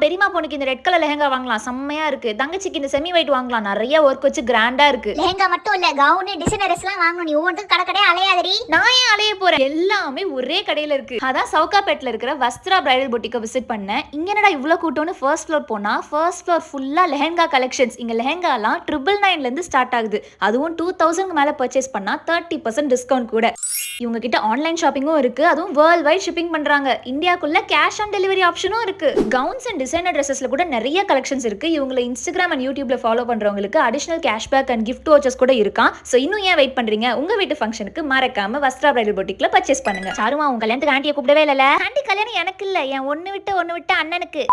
பெரியமா பொண்ணுக்கு இந்த ரெட் கலர் லெஹங்கா வாங்கலாம், செம்மையா இருக்கு. தங்கச்சிக்கு இந்த செமி ஒயிட் வாங்கலாம், நிறைய ஒர்க் வச்சு கிராண்டா இருக்கு. லெஹங்கா மட்டும் இல்ல, கவுன் டிசைனர் ட்ரெஸ்லாம் வாங்கணும். நீ ஒவ்வொன்றும் கடை கடையா அலையாதடி. நான் ஏன் அலைய போறேன், எல்லாமே ஒரே கடையில இருக்கு. அதான் சவுகாப்பேட்ல இருக்கிற வஸ்த்ரா பிரைடல் பொட்டிக்க விசிட் பண்ணேன். இங்க என்னடா இவ்ளோ கூட்டம்னு ஃபர்ஸ்ட் ஃப்ளோர் போனா, ஃபர்ஸ்ட் ஃப்ளோர் ஃபுல்லா லெஹங்கா கலெக்ஷன்ஸ். இங்க லெஹங்காலாம் 999 ல இருந்து ஸ்டார்ட் ஆகுது. அதுவும் 2000 மேல பர்ச்சேஸ் பண்ணா 30% டிஸ்கவுண்ட் கூட. இவங்க கிட்ட ஆன்லைன் ஷாப்பிங்கும் இருக்கு, அதுவும் வேர்ல்ட் வைட் ஷிப்பிங் பண்றாங்க. இந்தியாக்குள்ள கேஷ் ஆன் டெலிவரி ஆப்ஷனும் இருக்கு. கவுன்ஸ் அண்ட் டிசைனர் ட்ரெஸ்ஸஸ்ல கூட நிறைய கலெக்ஷன்ஸ் இருக்கு. இவங்களை இன்ஸ்டாகிராம் அண்ட் யூடியூப்ல ஃபாலோ பண்றவங்களுக்கு additional cashback and gift vouchers கூட இருக்கா. சோ இன்னும் ஏன் வெயிட் பண்றீங்க, உங்க வீட்டு ஃபங்க்ஷனுக்கு மறக்காம வஸ்த்ரா பிரைடல் பொட்டிக்ல பர்ச்சேஸ் பண்ணுங்க. சாருமா, உங்க கல்யாணத்துக்கு ஆண்டியை கூப்பிடவே இல்லல. ஆண்டி கல்யாணம் எனக்கு இல்ல, என் ஒன்னு விட்டு அண்ணனுக்கு.